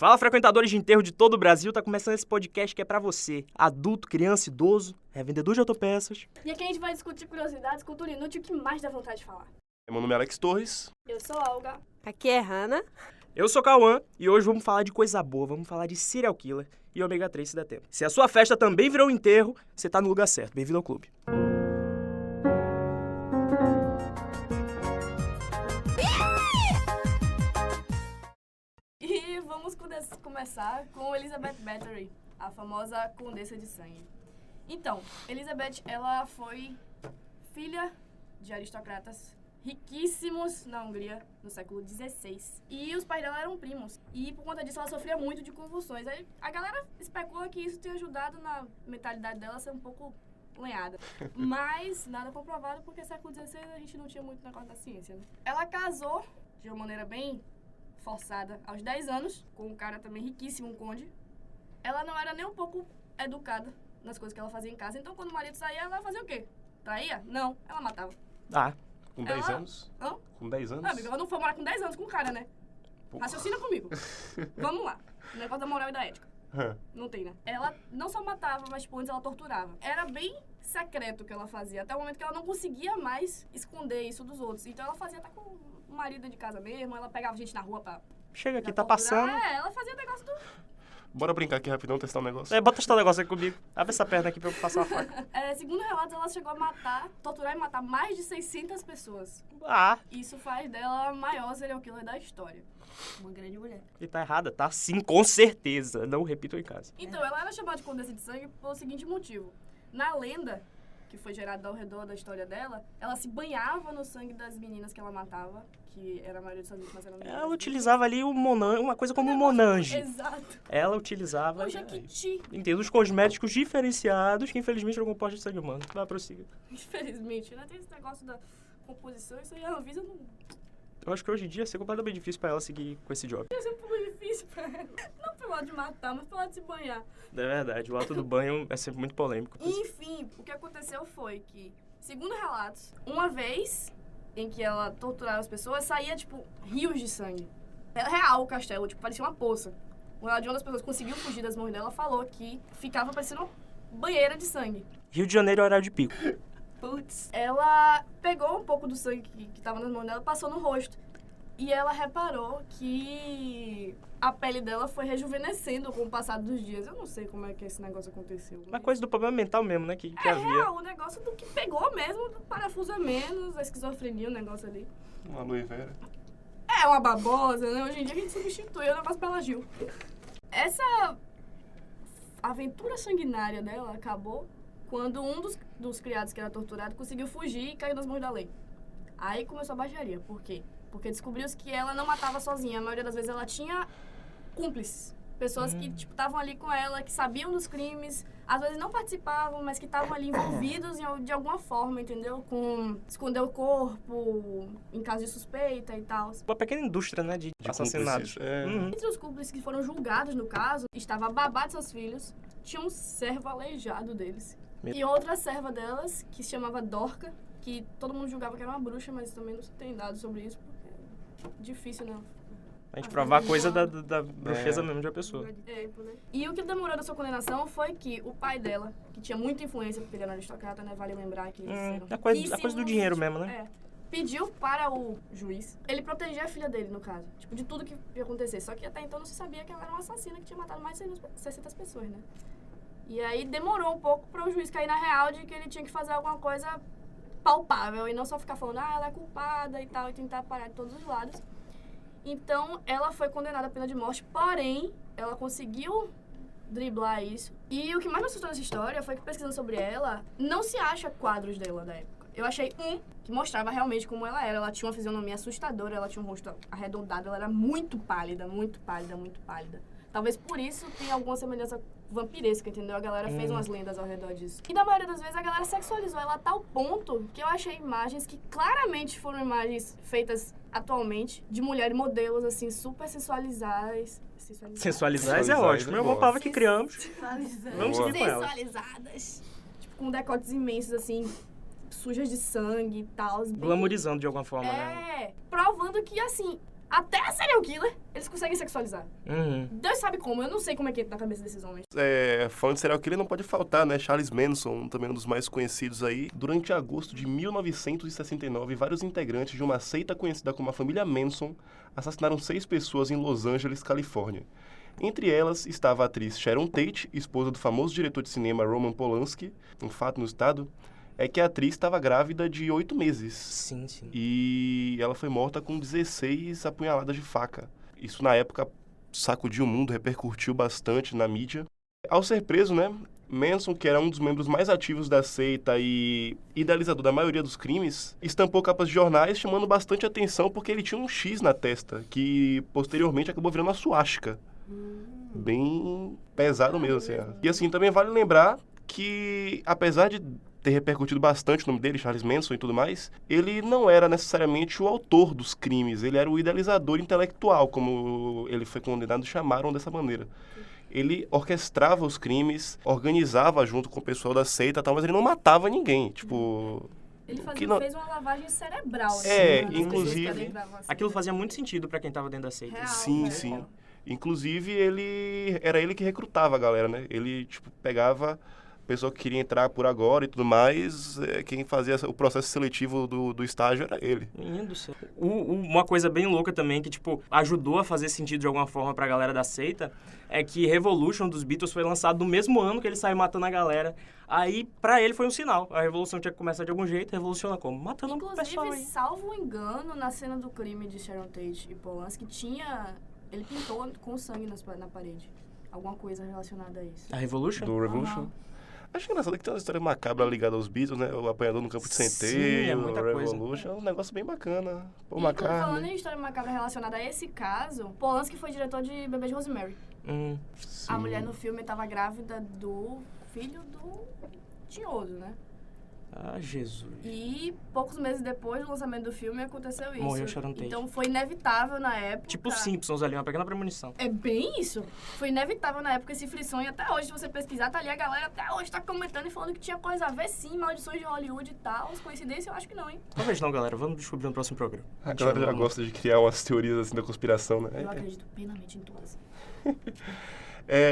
Fala, frequentadores de enterro de todo o Brasil, tá começando esse podcast que é pra você, adulto, criança, idoso, revendedor de autopeças. E aqui a gente vai discutir curiosidades, cultura inútil e o que mais dá vontade de falar. Meu nome é Alex Torres. Eu sou a Olga. Aqui é Hannah. Eu sou Cauã e hoje vamos falar de coisa boa, vamos falar de serial killer e ômega 3 se der tempo. Se a sua festa também virou um enterro, você tá no lugar certo, bem-vindo ao clube. E vamos começar com Elizabeth Bathory, a famosa Condessa de Sangue. Então, Elizabeth, ela foi filha de aristocratas riquíssimos na Hungria no século XVI. E os pais dela eram primos. E por conta disso ela sofria muito de convulsões. Aí a galera especula que isso tenha ajudado na mentalidade dela a ser um pouco lenhada. Mas nada comprovado porque século XVI a gente não tinha muito negócio da ciência, né? Ela casou de uma maneira bem forçada aos 10 anos, com um cara também riquíssimo, um conde. Ela não era nem um pouco educada nas coisas que ela fazia em casa. Então quando o marido saía, ela fazia o quê? Traía? Não, ela matava. Com 10 Ela- anos? Hã? Com 10 anos? Ah, amiga, ela não foi morar com 10 anos com o cara, né? Raciocina comigo. Vamos lá. O negócio da moral e da ética. Não tem, né? Ela não só matava, mas tipo, antes ela torturava. Era bem secreto o que ela fazia, até o momento que ela não conseguia mais esconder isso dos outros. Então ela fazia até com o marido de casa mesmo, ela pegava gente na rua pra Chega aqui, pra tá torturar. passando. É, ela fazia negócio do... Bora brincar aqui rapidão, testar um negócio. Bota esse negócio aí comigo. Abre essa perna aqui pra eu passar a faca. Segundo relatos, ela chegou a matar, torturar e matar mais de 600 pessoas. Isso faz dela a maior serial killer da história. Uma grande mulher. E tá errada, tá sim, com certeza. Não repito em casa. Então, ela era chamada de Condessa de Sangue pelo seguinte motivo. Na lenda, que foi gerada ao redor da história dela, ela se banhava no sangue das meninas que ela matava, que era a maioria dos suas vítimas eram meninas. Ela utilizava ali uma coisa como um Monange. Exato. Ela utilizava... O Jequiti. Entendo, os cosméticos diferenciados que infelizmente eram compostos de sangue humano. Vai, prossiga. Infelizmente, né? Tem esse negócio da composição, isso aí a Anvisa não... Eu acho que hoje em dia ia ser completamente difícil pra ela seguir com esse job. É sempre muito difícil pra ela. Não pelo lado de matar, mas pelo lado de se banhar. É verdade, o ato do banho é sempre muito polêmico. Enfim, o que aconteceu foi que, segundo relatos, uma vez em que ela torturava as pessoas, saía, tipo, rios de sangue. Era real o castelo, tipo, parecia uma poça. O relato de uma das pessoas que conseguiu fugir das mãos dela falou que ficava parecendo uma banheira de sangue. Rio de Janeiro é horário de pico. Putz. Ela pegou um pouco do sangue que tava nas mãos dela e passou no rosto. E ela reparou que a pele dela foi rejuvenescendo com o passar dos dias. Eu não sei como é que esse negócio aconteceu. Uma coisa do problema mental mesmo, né? Que havia. Real, o negócio do que pegou mesmo, do parafuso a menos, a esquizofrenia, o negócio ali. Uma aloe vera. É uma babosa, né? Hoje em dia a gente substitui o negócio pela Gil. Essa aventura sanguinária dela acabou quando um dos criados que era torturado conseguiu fugir e caiu nas mãos da lei. Aí começou a baixaria. Por quê? Porque descobriu-se que ela não matava sozinha. A maioria das vezes ela tinha cúmplices. Pessoas que, tipo, estavam ali com ela, que sabiam dos crimes, às vezes não participavam, mas que estavam ali envolvidos de alguma forma, entendeu? Com esconder o corpo, em caso de suspeita e tal. Uma pequena indústria, né? De assassinatos. cúmplices, é. Entre os cúmplices que foram julgados no caso, estava a babá de seus filhos, tinha um servo aleijado deles. E outra serva delas, que se chamava Dorca, que todo mundo julgava que era uma bruxa, mas também não se tem dados sobre isso, porque é difícil, né? A gente provar a coisa da bruxeza mesmo de uma pessoa. E o que demorou da sua condenação foi que o pai dela, que tinha muita influência, porque ele era aristocrata, né? Vale lembrar que eles eram A coisa do riquíssimos, dinheiro mesmo, né? pediu para o juiz ele proteger a filha dele, no caso. Tipo, de tudo que ia acontecer. Só que até então não se sabia que ela era uma assassina que tinha matado mais de 600 pessoas, né? E aí demorou um pouco para o juiz cair na real de que ele tinha que fazer alguma coisa palpável e não só ficar falando, ela é culpada e tal, e tentar parar de todos os lados. Então, ela foi condenada à pena de morte, porém, ela conseguiu driblar isso. E o que mais me assustou nessa história foi que, pesquisando sobre ela, não se acha quadros dela da época. Eu achei um que mostrava realmente como ela era. Ela tinha uma fisionomia assustadora, ela tinha um rosto arredondado, ela era muito pálida, muito pálida, muito pálida. Talvez por isso tenha alguma semelhança vampiresca, entendeu? A galera fez umas lendas ao redor disso. E da maioria das vezes a galera sexualizou ela a tal ponto que eu achei imagens que claramente foram imagens feitas atualmente de mulheres modelos, assim, super sensualizadas. Sensualizais é ótimo. É uma palavra que criamos. Vamos seguir com ela. Sensualizadas. Tipo, com decotes imensos, assim, sujas de sangue e tal. Glamorizando de alguma forma, né? Provando que, assim, Até a serial killer, eles conseguem sexualizar. Uhum. Deus sabe como, eu não sei como é que entra na cabeça desses homens. Falando de serial killer, não pode faltar, né? Charles Manson, também um dos mais conhecidos aí. Durante agosto de 1969, vários integrantes de uma seita conhecida como a família Manson assassinaram 6 pessoas em Los Angeles, Califórnia. Entre elas estava a atriz Sharon Tate, esposa do famoso diretor de cinema Roman Polanski. Um fato no estado é que a atriz estava grávida de 8 meses. Sim, sim. E ela foi morta com 16 apunhaladas de faca. Isso, na época, sacudiu o mundo, repercutiu bastante na mídia. Ao ser preso, né, Manson, que era um dos membros mais ativos da seita e idealizador da maioria dos crimes, estampou capas de jornais chamando bastante atenção porque ele tinha um X na testa, que posteriormente acabou virando uma suástica. Bem pesado mesmo, assim. E assim, também vale lembrar que, apesar de ter repercutido bastante o nome dele, Charles Manson e tudo mais, ele não era necessariamente o autor dos crimes, ele era o idealizador intelectual, como ele foi condenado e chamaram dessa maneira. Ele orquestrava os crimes, organizava junto com o pessoal da seita e tal, mas ele não matava ninguém, tipo... Ele fez uma lavagem cerebral. Inclusive... Aquilo fazia muito sentido pra quem tava dentro da seita. Real, Sim, né? sim. Inclusive, era ele que recrutava a galera, né? Ele, pegava pessoa que queria entrar por agora e tudo mais, quem fazia o processo seletivo do estágio era ele. Menino do céu. Uma coisa bem louca também, que, ajudou a fazer sentido de alguma forma pra galera da seita, é que Revolution dos Beatles foi lançado no mesmo ano que ele saiu matando a galera. Aí, pra ele, foi um sinal. A revolução tinha que começar de algum jeito, revoluciona como? Matando o pessoal aí. Inclusive, salvo engano, na cena do crime de Sharon Tate e Polanski, ele pintou com sangue na parede. Alguma coisa relacionada a isso. A Revolution? Do Revolution. Uhum. Acho engraçado que tem uma história macabra ligada aos Beatles, né? O apanhador no campo de centeio, é muita o coisa. Revolution, é um negócio bem bacana. Pô, Falando em história macabra relacionada a esse caso, Polanski foi diretor de Bebê de Rosemary. A mulher no filme estava grávida do filho do tinhoso, né? Ah, Jesus. E poucos meses depois do lançamento do filme aconteceu isso. Morreu Sharon Tate. Então foi inevitável na época. Tipo os Simpsons ali, uma pequena premonição. É bem isso. Foi inevitável na época esse frisson e até hoje, se você pesquisar, tá ali a galera até hoje tá comentando e falando que tinha coisa a ver sim, maldições de Hollywood e tal. Coincidência, eu acho que não, hein? Talvez não, galera. Vamos descobrir no próximo programa. A galera já gosta de criar umas teorias assim da conspiração, né? Eu acredito plenamente em todas.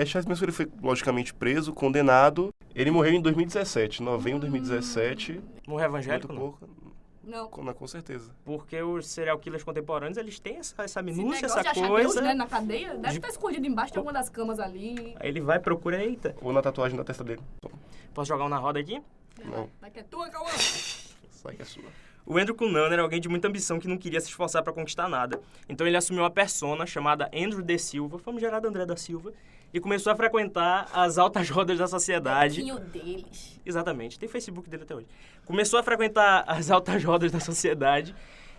Charles Manson ele foi, logicamente, preso, condenado. Ele morreu em 2017, novembro de 2017. Morreu evangélico, Muito não? pouco. Não. Com certeza. Porque os serial killers contemporâneos, eles têm essa minúcia, Esse negócio essa de achar coisa. Deus, né, na cadeia, deve estar escondido embaixo de alguma das camas ali. Aí ele vai, procura, eita. Ou na tatuagem da testa dele. Posso jogar um na roda aqui? Não. Vai que é tua, Cauã. Sai que é sua. O Andrew Cunanan era alguém de muita ambição que não queria se esforçar pra conquistar nada. Então ele assumiu uma persona chamada Andrew De Silva, famigerado André da Silva, e começou a frequentar as altas rodas da sociedade. Deles. Exatamente, tem Facebook dele até hoje. Começou a frequentar as altas rodas da sociedade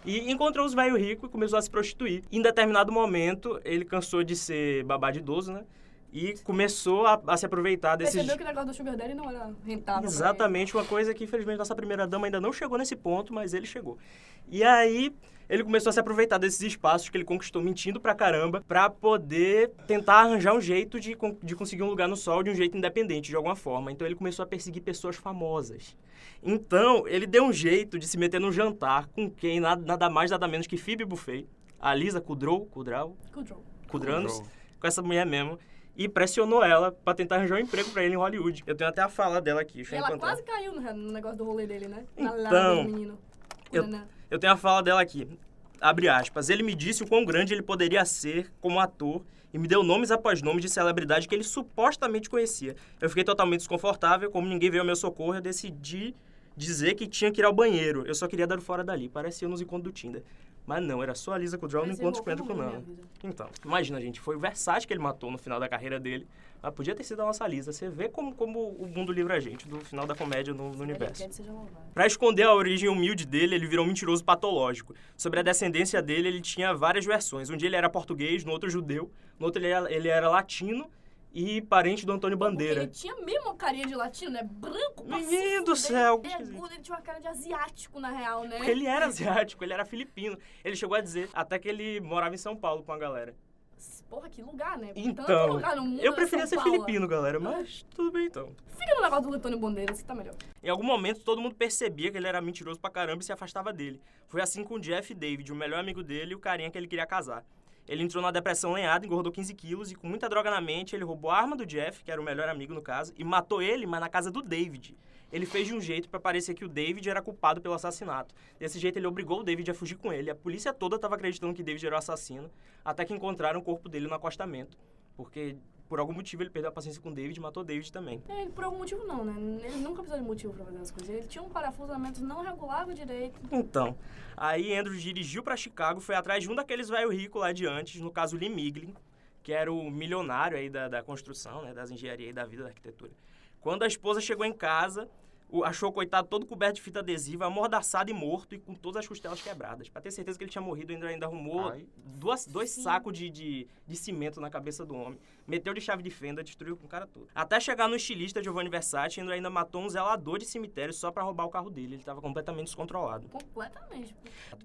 e encontrou os velhos ricos e começou a se prostituir. Em determinado momento, ele cansou de ser babá de idoso, né? E começou a se aproveitar desses... Percebeu que o negócio do Sugar Daddy não era rentável. Exatamente, uma coisa que, infelizmente, nossa primeira dama ainda não chegou nesse ponto, mas ele chegou. E aí, ele começou a se aproveitar desses espaços que ele conquistou mentindo pra caramba, pra poder tentar arranjar um jeito de conseguir um lugar no sol de um jeito independente, de alguma forma. Então, ele começou a perseguir pessoas famosas. Então, ele deu um jeito de se meter num jantar com quem? Nada mais, nada menos que Phoebe Buffay, a Lisa Kudrow, Kudranos, com essa mulher mesmo. E pressionou ela pra tentar arranjar um emprego pra ele em Hollywood. Eu tenho até a fala dela aqui, deixa eu ela encontrar. quase caiu no negócio do rolê dele, né? Na Então, lábia do menino. Eu tenho a fala dela aqui. Abre aspas. Ele me disse o quão grande ele poderia ser como ator e me deu nomes após nomes de celebridade que ele supostamente conhecia. Eu fiquei totalmente desconfortável, como ninguém veio ao meu socorro, eu decidi dizer que tinha que ir ao banheiro. Eu só queria dar fora dali. Parecia nos encontros do Tinder. Mas não, era só a Lisa Kudrow no encontro com o Andrew Cunanan. Então, imagina, gente, foi o Versace que ele matou no final da carreira dele, mas podia ter sido a nossa Lisa. Você vê como o mundo livra a gente do final da comédia no universo. Pra esconder a origem humilde dele, ele virou um mentiroso patológico. Sobre a descendência dele, ele tinha várias versões. Um dia ele era português, no outro judeu, no outro ele era latino e parente do Antônio Bandeira. Ele tinha mesmo uma carinha de latino, né? Branco, Menino do céu! Ele tinha uma cara de asiático, na real, né? Ele era asiático, ele era filipino. Ele chegou a dizer até que ele morava em São Paulo com a galera. Porra, que lugar, né? Tanto Então, lugar no mundo, eu preferia ser São Paulo. filipino, galera, mas tudo bem então. Fica no negócio do Antônio Bandeiras, que tá melhor. Em algum momento, todo mundo percebia que ele era mentiroso pra caramba e se afastava dele. Foi assim com o Jeff David, o melhor amigo dele e o carinha que ele queria casar. Ele entrou na depressão lenhada, engordou 15 quilos e com muita droga na mente, ele roubou a arma do Jeff, que era o melhor amigo no caso, e matou ele, mas na casa do David. Ele fez de um jeito pra parecer que o David era culpado pelo assassinato. Desse jeito, ele obrigou o David a fugir com ele. A polícia toda estava acreditando que David era o assassino, até que encontraram o corpo dele no acostamento. Porque, por algum motivo, ele perdeu a paciência com o David e matou o David também. Por algum motivo não, né? Ele nunca precisou de motivo pra fazer as coisas. Ele tinha um parafusamento, não regulava direito. Então, aí Andrew dirigiu pra Chicago, foi atrás de um daqueles velho rico lá de antes, no caso Lee Miglin, que era o milionário aí da construção, né, das engenharias e da vida, da arquitetura. Quando a esposa chegou em casa, achou o coitado todo coberto de fita adesiva, amordaçado e morto e com todas as costelas quebradas. Pra ter certeza que ele tinha morrido, ainda arrumou dois sacos de cimento na cabeça do homem. Meteu de chave de fenda, destruiu com o cara todo. Até chegar no estilista Giovanni Versace, Andrew ainda matou um zelador de cemitério só pra roubar o carro dele. Ele tava completamente descontrolado. Completamente.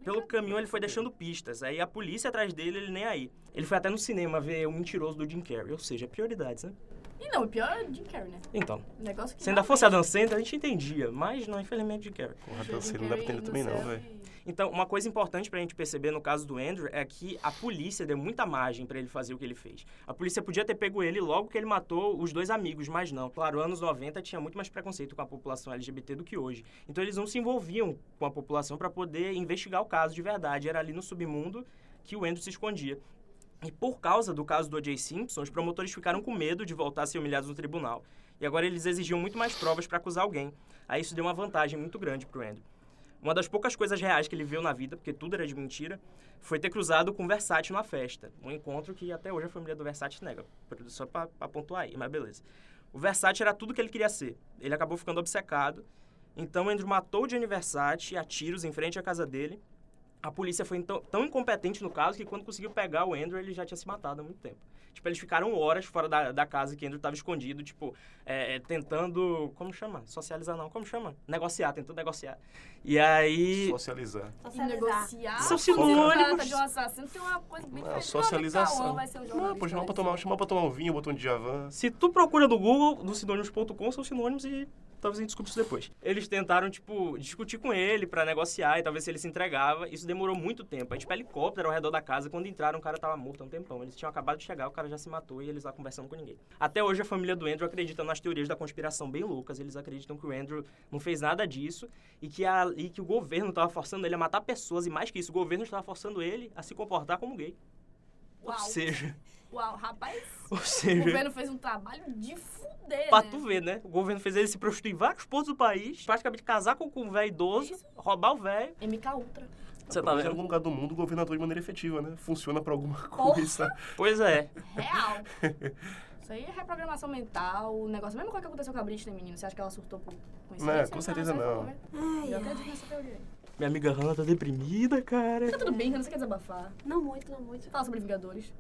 Pelo caminho, ele foi deixando pistas. Aí a polícia atrás dele, ele nem aí. Ele foi até no cinema ver O Mentiroso do Jim Carrey. Ou seja, prioridades, né? E não, o pior é o Jim Carrey, né? Então, Negócio que se ainda fosse a Dan Sandler, a gente entendia. Mas não, infelizmente, Jim Carrey. Porra, Dan Sandler não dá pra entender também não, velho. Então, uma coisa importante pra gente perceber no caso do Andrew é que a polícia deu muita margem pra ele fazer o que ele fez. A polícia podia ter pego ele logo que ele matou os dois amigos, mas não. Claro, anos 90 tinha muito mais preconceito com a população LGBT do que hoje. Então, eles não se envolviam com a população pra poder investigar o caso de verdade. Era ali no submundo que o Andrew se escondia. E por causa do caso do O.J. Simpson, os promotores ficaram com medo de voltar a ser humilhados no tribunal. E agora eles exigiam muito mais provas para acusar alguém. Aí isso deu uma vantagem muito grande pro Andrew. Uma das poucas coisas reais que ele viu na vida, porque tudo era de mentira, foi ter cruzado com Versace numa festa. Um encontro que até hoje a família do Versace nega. Só pra pontuar aí, mas beleza. O Versace era tudo que ele queria ser. Ele acabou ficando obcecado. Então Andrew matou o Gianni Versace a tiros em frente à casa dele. A polícia foi tão incompetente no caso que quando conseguiu pegar o Andrew, ele já tinha se matado há muito tempo. Tipo, eles ficaram horas fora da casa que Andrew estava escondido, tipo, tentando... Como chama? Socializar não. Como chama? Negociar, tentando negociar. E aí... Socializar. Negociar. São sinônimos. De um assassino tem uma coisa bem diferente. Socialização. Vai ser o Não, pô, chamar pra tomar um vinho, botou um Djavan. Se tu procura no Google, no sinônimos.com, são sinônimos e talvez a gente discute isso depois. Eles tentaram, tipo, discutir com ele pra negociar e talvez se ele se entregava. Isso demorou muito tempo. A gente helicóptero ao redor da casa. Quando entraram, o cara tava morto há um tempão. Eles tinham acabado de chegar, o cara já se matou e eles lá conversando com ninguém. Até hoje, a família do Andrew acredita nas teorias da conspiração bem loucas. Eles acreditam que o Andrew não fez nada disso e que o governo tava forçando ele a matar pessoas. E mais que isso, o governo estava forçando ele a se comportar como gay. Uau. Ou seja... Uau, rapaz, Ou seja... o governo fez um trabalho de fuder, Pra né? tu ver, né? O governo fez ele se prostituir em vários pontos do país, praticamente casar com um velho idoso, roubar o velho. MK Ultra. Você tá Em vendo? algum lugar do mundo, o governo atua de maneira efetiva, né? Funciona pra alguma Porra. coisa. Pois é. Real. Isso aí é reprogramação mental, o negócio. A mesma coisa que aconteceu com a Britney, menino. Você acha que ela surtou por coincidência? Não, com certeza não. Eu acredito nessa teoria. Minha amiga Hannah tá deprimida, cara. Tá tudo bem, Hannah, você quer desabafar? Não muito, não muito. Fala sobre Vingadores.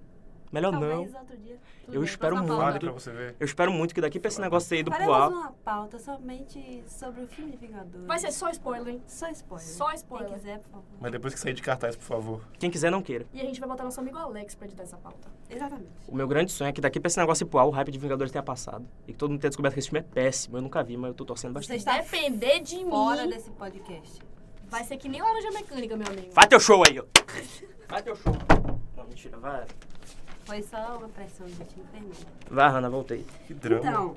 Melhor Talvez não. outro dia. Tudo Eu bem, espero próxima muito. Vale pauta. pra você ver. Eu espero muito que daqui pra esse negócio aí do Faremos Pual... uma pauta somente sobre o filme de Vingadores. Vai ser só spoiler, hein? Só spoiler. Só Quem spoiler. quiser, por favor. Mas depois que sair de cartaz, por favor. Quem quiser, não queira. E a gente vai botar nosso amigo Alex pra editar essa pauta. Exatamente. O meu grande sonho é que daqui pra esse negócio ir pro ar, o hype de Vingadores tenha passado. E que todo mundo tenha descoberto que esse filme é péssimo. Eu nunca vi, mas eu tô torcendo Você bastante. está Depender de fora mim, desse podcast. vai ser que nem laranja mecânica, meu amigo. Vai teu show aí, ó. Vai teu show. Não, mentira, vai. Foi só uma pressão de time Fernando. Vai, Hannah, voltei. Que drama. Então,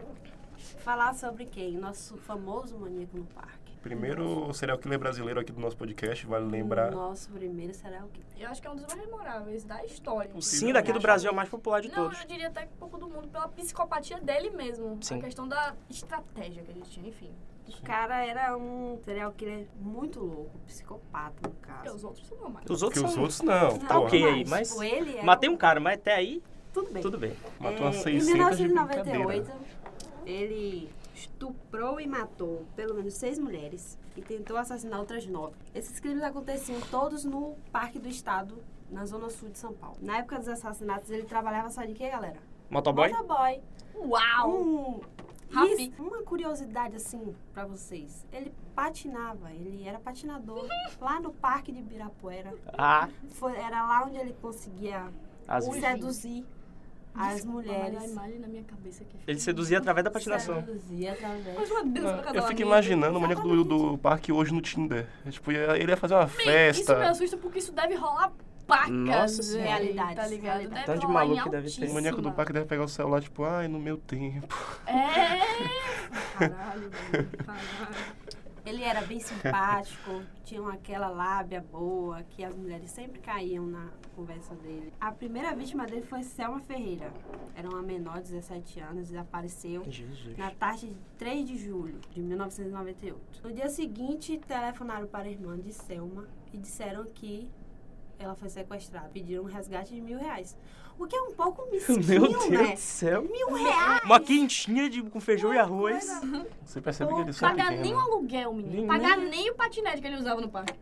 falar sobre quem? Nosso famoso maníaco no parque. Primeiro serial killer brasileiro aqui do nosso podcast, vale lembrar. Nosso primeiro será o quê? Eu acho que é um dos mais memoráveis da história. Sim, daqui do Brasil é o mais popular de Não, todos. eu diria até que um pouco do mundo pela psicopatia dele mesmo. Sim. A questão da estratégia que ele tinha, enfim. O cara era um serial killer muito louco, psicopata no Porque caso. os outros são normais. Os Porque outros os são... outros não. Tá porra. ok aí, mas... Tipo, ele era Matei um cara, mas até aí, Tudo bem. tudo bem. Matou umas Em 600 de 1998, brincadeira. ele estuprou e matou pelo menos 6 mulheres e tentou assassinar outras 9. Esses crimes aconteciam todos no Parque do Estado, na zona sul de São Paulo. Na época dos assassinatos, ele trabalhava só de quê, galera? Motoboy? Motoboy. Uau! Isso, Rafi. uma curiosidade assim pra vocês. Ele patinava, ele era patinador lá no Parque de Ibirapuera. Ah, Era lá onde ele conseguia As seduzir as Desculpa, mulheres. mas a imagem na minha cabeça aqui. Ele seduzia através da patinação. Seduzir através. Mas uma dança no Eu casamento. fico imaginando o maníaco do parque hoje no Tinder. Tipo, ele ia fazer uma festa. Isso me assusta porque isso deve rolar pacas, Nossa velho, Senhora. tá ligado? Realidade. Deve Tanto de rolar maluco em que deve ter. O altíssima. maníaco do parque deve pegar o celular, tipo, ai, no meu tempo. Caralho, velho, caralho. Ele era bem simpático, tinha aquela lábia boa, que as mulheres sempre caíam na conversa dele. A primeira vítima dele foi Selma Ferreira. Era uma menor de 17 anos, desapareceu Jesus. na tarde de 3 de julho de 1998. No dia seguinte, telefonaram para a irmã de Selma e disseram que ela foi sequestrada. Pediram um resgate de R$1.000. O que é um pouco mesquinho, Meu Deus né? do céu. R$1.000! Uma quentinha com feijão e arroz. Você percebe que eles são Pagar pequenos. nem o aluguel, menino. Nem- Pagar nem o patinete que ele usava no parque.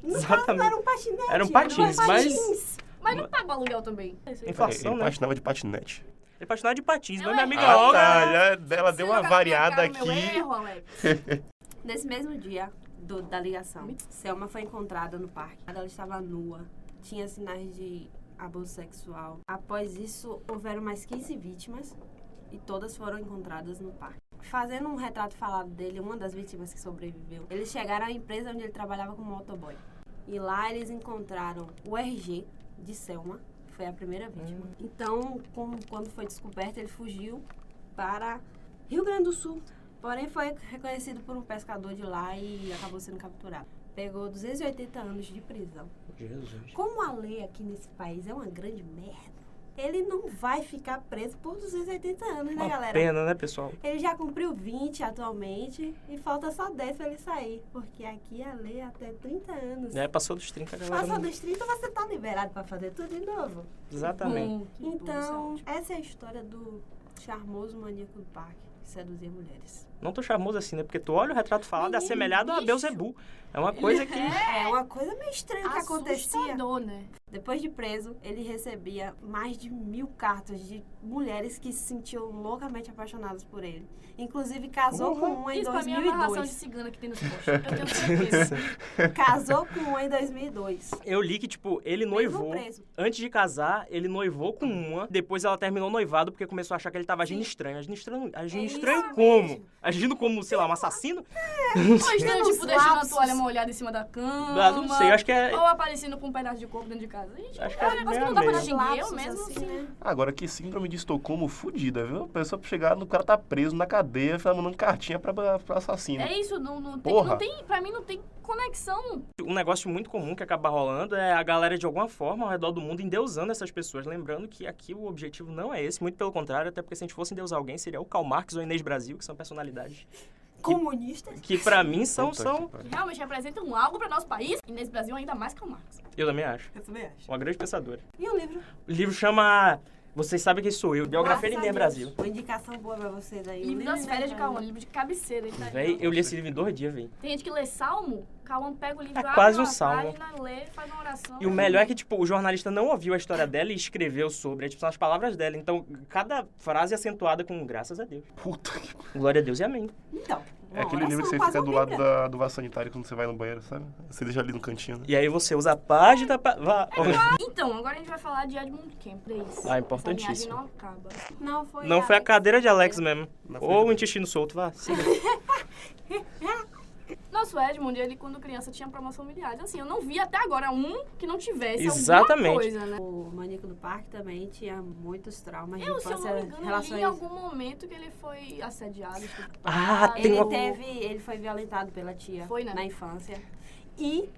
No caso, Exatamente. não era um patinete. Era um patins, patins. Mas não paga o aluguel também. Inflação, Ele né? patinava de patinete. Ele patinava de patins, mas Eu minha é- amiga Ah, Olga... Ela deu uma variada aqui. Meu erro, Alex. Nesse mesmo dia da ligação, Selma foi encontrada no parque. Ela estava nua, tinha sinais de abuso sexual. Após isso, houveram mais 15 vítimas e todas foram encontradas no parque. Fazendo um retrato falado dele, uma das vítimas que sobreviveu, eles chegaram à empresa onde ele trabalhava como motoboy. E lá eles encontraram o RG de Selma, que foi a primeira vítima. Então, quando foi descoberto, ele fugiu para Rio Grande do Sul. Porém, foi reconhecido por um pescador de lá e acabou sendo capturado. Pegou 280 anos de prisão. Jesus. Como a lei aqui nesse país é uma grande merda, ele não vai ficar preso por 280 anos, né, Uma galera? pena, né, pessoal? Ele já cumpriu 20 atualmente e falta só 10 pra ele sair. Porque aqui a lei é até 30 anos. Passou dos 30, a galera... Passou não- dos 30, você tá liberado pra fazer tudo de novo. Exatamente. Então, essa é a história do charmoso maníaco do parque que seduzia mulheres. Não tô charmoso assim, né? Porque tu olha o retrato falado, é Menino, assemelhado a bicho. Beuzebu. É uma coisa que... É uma coisa meio estranha que acontecia. Assustador, né? Depois de preso, ele recebia mais de 1.000 cartas de mulheres que se sentiam loucamente apaixonadas por ele. Inclusive, casou com uma em Isso pra mim é a amarração de 2002. cigana que tem nos postos. Eu tenho certeza. Casou com uma em 2002. Eu li que, tipo, ele Mesmo noivou. preso. Antes de casar, ele noivou com uma. Depois ela terminou o noivado porque começou a achar que ele tava agindo estranho. Agindo estranho, É isso como? mesmo. Agindo como, sei lá, um assassino? Ou estranho, Uns tipo, deixando a lapsos. toalha molhada em cima da cama. Ah, não sei, eu acho que é... Ou aparecendo com um pedaço de corpo dentro de casa. Gente, Acho que é é um negócio que meio não dá pra a meio. distinguir. Eu Lapsos mesmo, assim, assim, né? Agora, que síndrome de Estocolmo fudida, viu? A pessoa chegar, o cara tá preso na cadeia, tá mandando cartinha pra assassino. É isso, não tem, Porra. não tem... Pra mim não tem conexão. Um negócio muito comum que acaba rolando é a galera, de alguma forma, ao redor do mundo, endeusando essas pessoas. Lembrando que aqui o objetivo não é esse, muito pelo contrário, até porque se a gente fosse endeusar alguém, seria o Karl Marx ou a Inês Brasil, que são personalidades Comunistas. que, pra mim, são... Puta são... que pariu. Que realmente representam algo pra nosso país. E nesse Brasil ainda mais que o Marx. Eu também acho. Eu também acho. Uma grande pensadora. E o livro? O livro chama... Vocês sabem quem sou eu. Biografia de Graças Inês a Deus. Brasil. Uma indicação boa pra vocês aí. Livro das férias de Cauã, livro de cabeceira. Ele tá Véi, eu li esse livro em 2 dias, véi. Tem gente que lê salmo, Cauã pega o livro, É abre quase um uma salmo. página, lê, faz uma oração. E o melhor é que, tipo, o jornalista não ouviu a história dela e escreveu sobre. É, tipo, são as palavras dela. Então, cada frase é acentuada com graças a Deus. Puta que... Glória a Deus e amém. Então. É aquele livro que você fica do lado do vaso sanitário quando você vai no banheiro, sabe? Você deixa ali no cantinho, né? E aí você usa a página pra... Então, agora a gente vai falar de Edmund Kemper. Ah, importantíssimo. Essa viagem não acaba. Não foi a cadeira de Alex mesmo. Na Ou o frente. intestino solto, vá. Siga. Nosso Edmund, ele quando criança tinha problemas familiares. Assim, eu não vi até agora um que não tivesse Exatamente. alguma coisa, né? O maníaco do parque também tinha muitos traumas de Se eu não infância, me engano, eu li em relações... algum momento que ele foi assediado. estuprado. Ah, tem Ele uma... ele foi violentado pela tia Foi, né? na infância e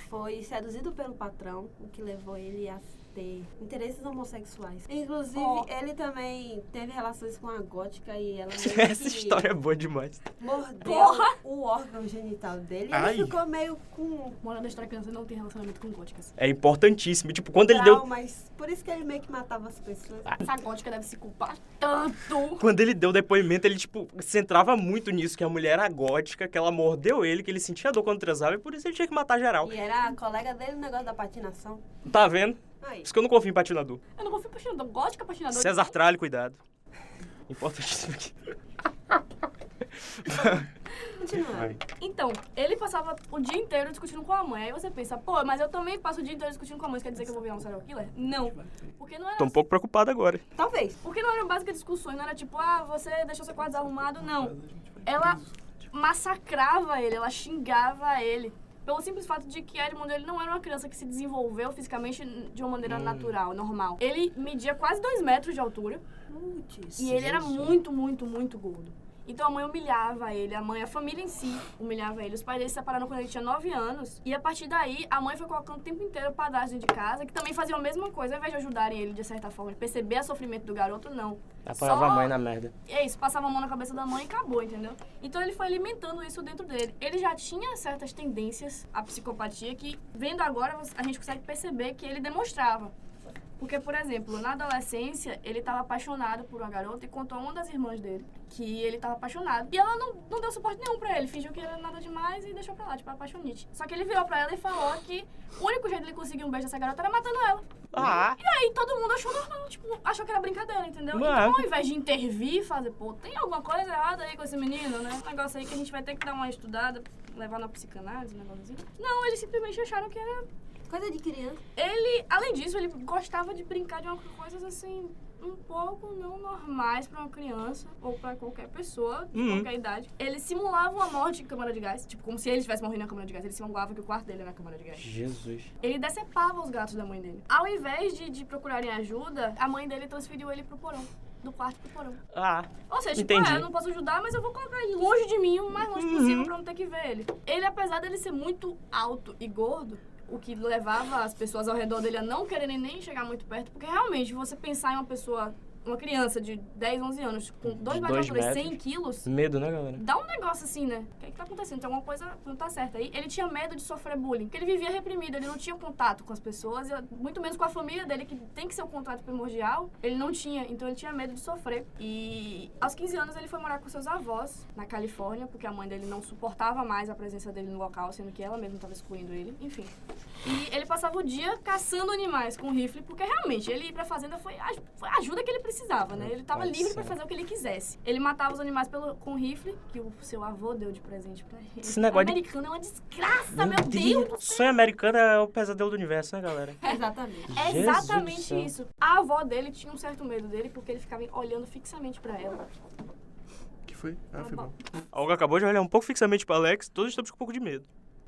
foi seduzido pelo patrão, o que levou ele a ter interesses homossexuais. Inclusive, Oh. ele também teve relações com a gótica e ela meio Essa que história é boa demais. mordeu Porra! o órgão genital dele. Ai. Ele ficou meio com Moral da história, criança não tem relacionamento com góticas. É importantíssimo. Tipo, quando ele deu... traumas. Por isso que ele meio que matava as pessoas. Essa gótica deve se culpar tanto. Quando ele deu o depoimento, ele, tipo, centrava muito nisso, que a mulher era gótica, que ela mordeu ele, que ele sentia dor quando transava, e por isso ele tinha que matar geral. E era a colega dele no negócio da patinação. Tá vendo? Aí. Por isso que eu não confio em patinador. Eu não confio em patinador. Gótica patinador. César Tralho, cuidado. Importantíssimo aqui. Continua. Vai. Então, ele passava o dia inteiro discutindo com a mãe. Aí você pensa, pô, mas eu também passo o dia inteiro discutindo com a mãe. Isso quer dizer que eu vou virar um serial killer? Não. Porque não era Tô um pouco preocupado agora. Talvez. Porque não eram básicas discussões, não era tipo, você deixou seu quarto desarrumado, não. Ela massacrava ele, ela xingava ele. Pelo simples fato de que Edmund ele não era uma criança que se desenvolveu fisicamente de uma maneira natural, normal. Ele media quase 2 metros de altura Putz. e ele era muito, muito, muito gordo. Então a mãe humilhava ele, a família em si humilhava ele. Os pais dele se separaram quando ele tinha 9 anos. E a partir daí, a mãe foi colocando o tempo inteiro padrasto dentro de casa, que também faziam a mesma coisa. Ao invés de ajudarem ele de certa forma, de perceber o sofrimento do garoto, não. Apoiava a mãe na merda. É isso, passava a mão na cabeça da mãe e acabou, entendeu? Então ele foi alimentando isso dentro dele. Ele já tinha certas tendências à psicopatia que, vendo agora, a gente consegue perceber que ele demonstrava. Porque, por exemplo, na adolescência, ele estava apaixonado por uma garota e contou a uma das irmãs dele que ele estava apaixonado. E ela não deu suporte nenhum pra ele, fingiu que era nada demais e deixou pra lá, tipo, apaixonite. Só que ele virou pra ela e falou que o único jeito de ele conseguir um beijo dessa garota era matando ela. E aí todo mundo achou normal, tipo, achou que era brincadeira, entendeu? Então, ao invés de intervir e fazer, pô, tem alguma coisa errada aí com esse menino, né? Um negócio aí que a gente vai ter que dar uma estudada, levar na psicanálise, um negocinho. Não, eles simplesmente acharam que era... Coisa de criança. Ele, além disso, ele gostava de brincar de coisas assim, um pouco não normais pra uma criança ou pra qualquer pessoa de qualquer idade. Ele simulava uma morte em câmara de gás, tipo, como se ele estivesse morrendo na câmara de gás. Ele simulava que o quarto dele era na câmara de gás. Jesus. Ele decepava os gatos da mãe dele. Ao invés de procurarem ajuda, a mãe dele transferiu ele pro porão. Do quarto pro porão. Ou seja, tipo, entendi. Eu não posso ajudar, mas eu vou colocar ele longe de mim, o mais longe possível pra não ter que ver ele. Ele, apesar dele ser muito alto e gordo, o que levava as pessoas ao redor dele a não quererem nem chegar muito perto, porque realmente você pensar em uma criança de 10, 11 anos com 2 metros de altura e 100 quilos, Medo, né, galera? dá um negócio assim, né? O que tá acontecendo? Tem alguma coisa que não tá certa aí. Ele tinha medo de sofrer bullying, porque ele vivia reprimido, ele não tinha contato com as pessoas, muito menos com a família dele, que tem que ser um contato primordial, ele não tinha, então ele tinha medo de sofrer. E aos 15 anos ele foi morar com seus avós na Califórnia, porque a mãe dele não suportava mais a presença dele no local, sendo que ela mesma estava excluindo ele, enfim. E ele passava o dia caçando animais com rifle, porque realmente ele ir pra fazenda foi a ajuda que ele precisava, né? Ele tava livre pra fazer o que ele quisesse. Ele matava os animais com rifle, que o seu avô deu de presente pra ele. Esse negócio americano é uma desgraça, meu Deus do céu! Sonho americano é o pesadelo do universo, né, galera? Exatamente. É Jesus exatamente do céu. isso. A avó dele tinha um certo medo dele, porque ele ficava olhando fixamente pra ela. Que foi? Foi bom. A Olga acabou de olhar um pouco fixamente pra Alex, todos estamos com um pouco de medo.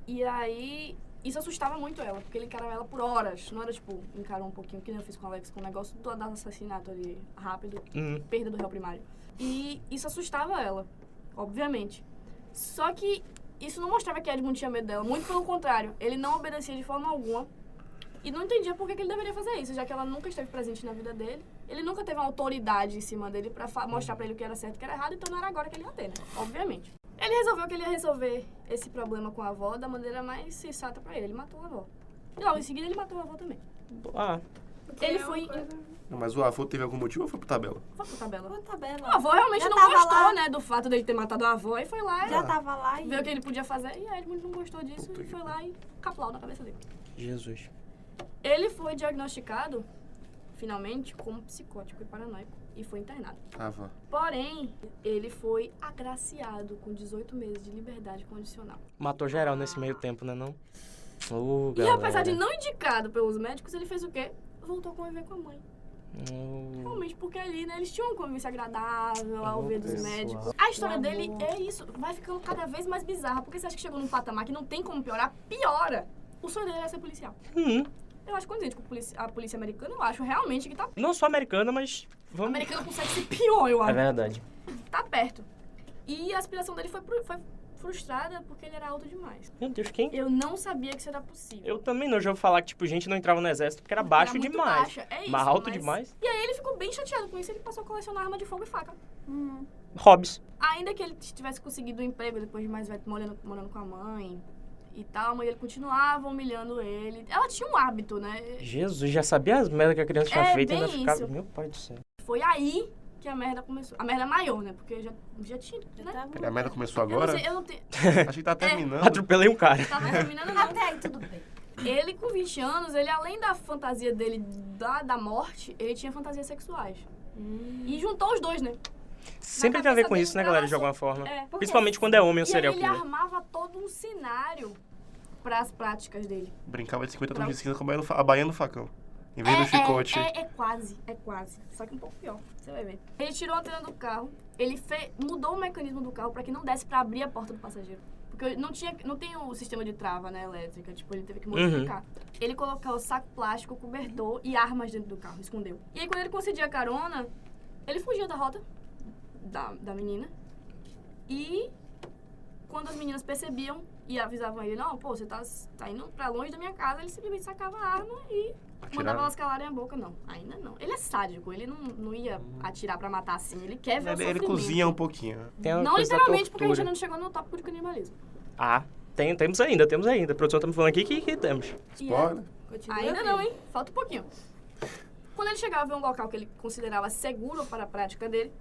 E aí, isso assustava muito ela, porque ele encarava ela por horas. Não era, tipo, encarou um pouquinho, que nem eu fiz com o Alex, com o negócio do assassinato ali, rápido, perda do réu primário. E isso assustava ela, obviamente. Só que isso não mostrava que Edmund tinha medo dela. Muito pelo contrário, ele não obedecia de forma alguma. E não entendia por que ele deveria fazer isso, já que ela nunca esteve presente na vida dele. Ele nunca teve uma autoridade em cima dele pra mostrar pra ele o que era certo e o que era errado, então não era agora que ele ia ter, né? Obviamente. Ele resolveu que ele ia resolver esse problema com a avó da maneira mais sensata pra ele. Ele matou a avó. E logo em seguida ele matou a avó também. Ele foi... Não, mas o avô teve algum motivo ou foi por tabela? Foi por tabela. Uma tabela. O avô realmente Já não tava gostou, lá. né, do fato dele ter matado a avó e foi lá Já tava lá e... ver o que ele podia fazer. E aí Edmund não gostou disso Puta e que foi lá e caplau na cabeça dele. Jesus. Ele foi diagnosticado, finalmente, como psicótico e paranoico e foi internado. Tava. Porém, ele foi agraciado com 18 meses de liberdade condicional. Matou geral nesse meio tempo, né, não? Ô, E apesar de não indicado pelos médicos, ele fez o quê? Voltou a conviver com a mãe. Realmente, porque ali, né, eles tinham uma convivência agradável ao ver dos médicos. A história dele é isso, vai ficando cada vez mais bizarra, porque você acha que chegou num patamar que não tem como piorar, piora. O sonho dele era ser policial. Eu acho condizente com a polícia americana, eu acho realmente que tá... Não sou americana, mas O vamos... americano consegue ser pior, eu acho. É verdade. Tá perto. E a aspiração dele foi frustrada porque ele era alto demais. Meu Deus, quem? Eu não sabia que isso era possível. Eu também não, já ouvi falar que, tipo, gente não entrava no exército porque era Porque baixo era muito demais. baixa, é isso, mas alto mas- demais. E aí ele ficou bem chateado com isso, ele passou a colecionar arma de fogo e faca. Hobbs. Ainda que ele tivesse conseguido um emprego depois de mais velho, morando com a mãe e tal, a mãe dele continuava humilhando ele. Ela tinha um hábito, né? Jesus, já sabia as merdas que a criança tinha É, feito e ainda bem ficava... isso. Meu pai do céu. Foi aí que a merda começou. A merda maior, né? Porque já tinha, né? Peraí, a merda começou Eu não agora? sei, eu não tenho... Achei que tá terminando. Atropelei um cara. Tava terminando não. Até aí, tudo bem. Ele, com 20 anos, ele além da fantasia dele da morte, ele tinha fantasias sexuais. E juntou os dois, né? Sempre tem a ver com cabeça isso, né, dele galera, de travassou. alguma forma. Porque Principalmente quando é homem ou E aí serial ele killer. armava todo um cenário para as práticas dele. Brincava de 50 tons de cinza com a baiana do facão. Em vez do chicote. É quase. Só que um pouco pior, você vai ver. Ele tirou a antena do carro, ele mudou o mecanismo do carro para que não desse para abrir a porta do passageiro. Porque não tem o sistema de trava, né, elétrica. Tipo, ele teve que modificar. Ele colocou o saco plástico, cobertor e armas dentro do carro, escondeu. E aí, quando ele conseguia a carona, ele fugia da rota da menina. E quando as meninas percebiam e avisavam ele, não, pô, você tá indo pra longe da minha casa, ele simplesmente sacava a arma e mandava elas calarem a boca. Não, ainda não. Ele é sádico, ele não ia atirar pra matar assim, ele quer ver o Ele sofrimento. cozinha um pouquinho. Tem uma Não coisa da literalmente, porque a gente tortura. ainda não chegou no tópico de canibalismo. Ah, temos ainda. A produção tá me falando aqui que temos. Spoiler. Ainda não, hein? Falta um pouquinho. Quando ele chegava a ver um local que ele considerava seguro para a prática dele,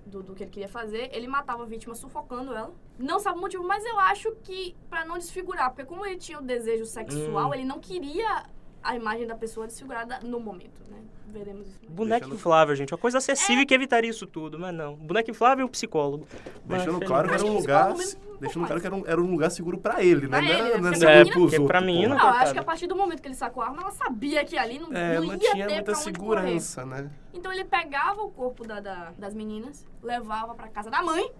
do que ele queria fazer, ele matava a vítima sufocando ela. Não sabe o motivo, mas eu acho que pra não desfigurar, porque como ele tinha o desejo sexual, ele não queria a imagem da pessoa desfigurada no momento, né? Veremos isso. Boneco inflável, gente. Uma coisa acessível que evitaria isso tudo, mas não. Boneco inflável e o psicólogo. Deixando Mas, claro que era um lugar. psicólogo Deixando claro que era um lugar seguro pra ele, né? Pra ele, Não né? era Porque seguro pros porque pra outros, menina- pô. Não, eu acho coitado. que a partir do momento que ele sacou a arma, ela sabia que ali não É, ia não ter tinha pra muita onde segurança, né? correr. Então ele pegava o corpo das meninas, levava pra casa da mãe.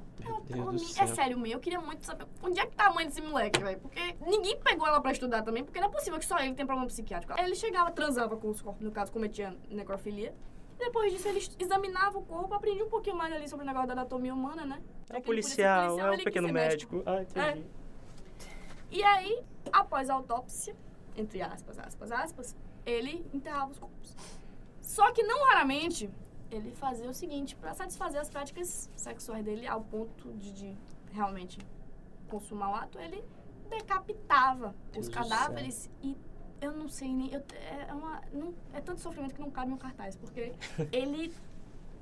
Deus do É céu. sério, eu queria muito saber onde é que tá a mãe desse moleque, velho. Porque ninguém pegou ela pra estudar também, porque não é possível que só ele tenha problema psiquiátrico. Ele chegava, transava com os corpos, no caso, cometia necrofilia. E depois disso, ele examinava o corpo, aprendia um pouquinho mais ali sobre o negócio da anatomia humana, né? É um Aquele policial, é ele um quis pequeno ser médico. Ah, entendi. E aí, após a autópsia, entre aspas, ele enterrava os corpos. Só que não raramente ele fazia o seguinte, pra satisfazer as práticas sexuais dele ao ponto de realmente consumar o ato, ele decapitava Deus os do cadáveres e eu não sei nem... é tanto sofrimento que não cabe em um cartaz, porque ele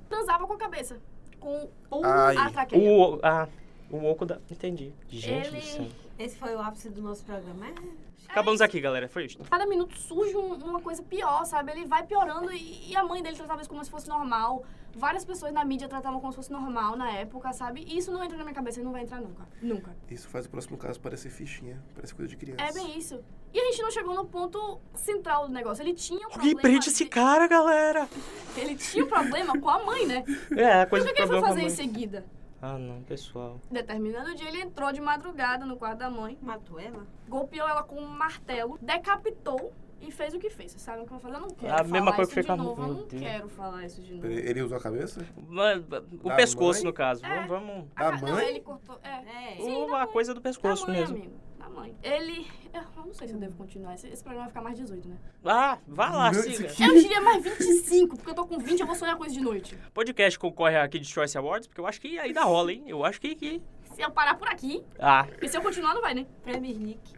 transava com a cabeça, com Ai. a traqueia. O oco da... Entendi. Gente do Ele- céu. Esse foi o ápice do nosso programa. Acabamos aqui, galera. Foi isso. Cada minuto surge uma coisa pior, sabe? Ele vai piorando e a mãe dele tratava isso como se fosse normal. Várias pessoas na mídia tratavam como se fosse normal na época, sabe? E isso não entra na minha cabeça e não vai entrar nunca. Nunca. Isso faz o próximo caso parecer fichinha. Parece coisa de criança. É bem isso. E a gente não chegou no ponto central do negócio. Ele tinha um Alguém problema... prende esse cara, galera! Ele tinha um problema com a mãe, né? É, a E coisa o do que ele foi problema com a fazer em mãe. seguida? Ah, não, pessoal. Determinado dia, ele entrou de madrugada no quarto da mãe, Matou ela? golpeou ela com um martelo, decapitou e fez o que fez. Vocês sabem o que eu vou fazer? Eu não quero A mesma falar coisa isso que fez de com a novo. Eu mãe. não Meu Deus. quero falar isso de novo. Ele usou a cabeça? O Da pescoço, mãe? no caso. É. Vamos... Da Não, mãe? ele cortou... É. Sim, Uma coisa do da pescoço mãe, mesmo. amigo. Da mãe. Ele... Eu não sei se eu devo continuar. Esse programa vai ficar mais 18, né? Ah, vá lá, Não, siga. Eu diria mais 25, porque eu tô com 20 eu vou sonhar com isso de noite. Podcast concorre aqui de Choice Awards, porque eu acho que ainda rola, hein? Eu acho que... Se eu parar por aqui, Ah, e se eu continuar, não vai, né? Prêmio Nick.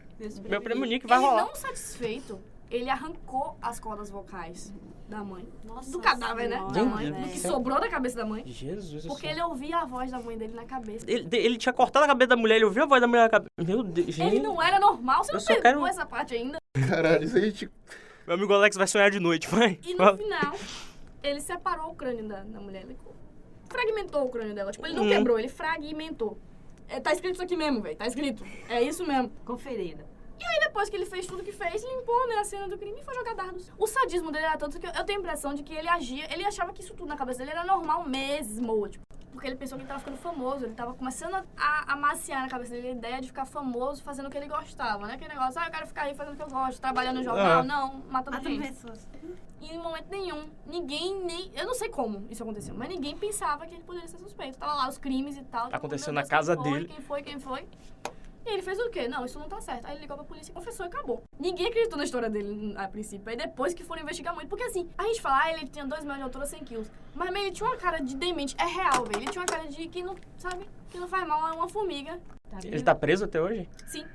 meu prêmio Nick vai Ele rolar. não satisfeito, ele arrancou as cordas vocais da mãe. Nossa Do cadáver, né? Senhora, Da mãe. Deus Do do que céu. sobrou da cabeça da mãe. Jesus do Porque céu. ele ouvia a voz da mãe dele na cabeça. Ele tinha cortado a cabeça da mulher, ele ouviu a voz da mulher na cabeça. Meu Deus, gente. Ele não era normal, você Eu não só pegou quero- essa parte ainda. Caralho, isso aí tipo. Meu amigo Alex vai sonhar de noite, vai. E no final, ele separou o crânio da mulher. Ele fragmentou o crânio dela. Tipo, ele não quebrou, ele fragmentou. Tá escrito isso aqui mesmo, velho. Tá escrito. É isso mesmo. Conferida. E aí, depois que ele fez tudo que fez, limpou, né, a cena do crime e foi jogar dardos. O sadismo dele era tanto que eu tenho a impressão de que ele ele achava que isso tudo na cabeça dele era normal mesmo, tipo, porque ele pensou que ele tava ficando famoso, ele tava começando a amaciar na cabeça dele a ideia de ficar famoso fazendo o que ele gostava, né, aquele negócio, eu quero ficar aí fazendo o que eu gosto, trabalhando no jornal, não, matando Matando gente. pessoas. E em momento nenhum, eu não sei como isso aconteceu, mas ninguém pensava que ele poderia ser suspeito. Tava lá os crimes e tal. Aconteceu meu na Deus, casa quem foi, dele. Quem foi? E ele fez o quê? Não, isso não tá certo. Aí ele ligou pra polícia, confessou e acabou. Ninguém acreditou na história dele a princípio. Aí depois que foram investigar muito. Porque assim, a gente fala, ele tinha 2 metros de altura, 100 quilos. Mas ele tinha uma cara de demente. É real, velho. Ele tinha uma cara de que não, sabe? Que não faz mal, é uma formiga. Ele tá preso até hoje? Sim.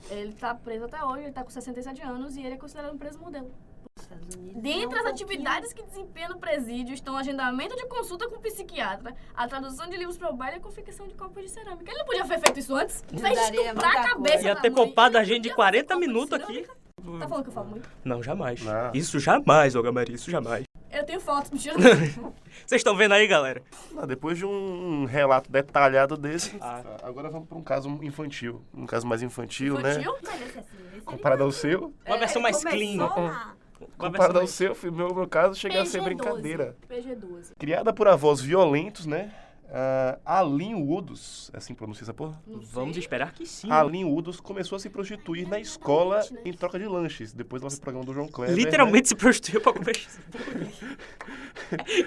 Ele tá preso até hoje, ele tá com 67 anos e ele é considerado um preso modelo. Estados Unidos. Dentre as atividades que desempenha no presídio estão o agendamento de consulta com o psiquiatra, a tradução de livros para o baile e a confecção de copos de cerâmica. Ele não podia ter feito isso antes? Não Fez daria estuprar a muita cabeça coisa. Ia da ter mãe. copado a Ele gente de podia 40 fazer copo de minutos aqui. cerâmica. Tá falando que eu falo muito? Não, jamais. Não. Isso jamais, Olga Maria, isso jamais. Eu tenho fotos, me chama. Vocês estão vendo aí, galera? Não, depois de um relato detalhado desse, Ah. agora vamos para um caso infantil. Um caso mais infantil, né? Infantil? Mas esse assim, esse Comparado ao seu, Uma versão mais começou clean. na- Uma comparado versão ao mais... seu, meu caso chega a ser PG-12. brincadeira. PG-12. Criada por avós violentos, né? Aline Udos, é assim que pronuncia essa porra? Não sei. Vamos esperar que sim. Aline Udos começou a se prostituir na escola né? em troca de lanches. Depois ela foi pro programa do João Kleber. Literalmente se prostituiu pra comer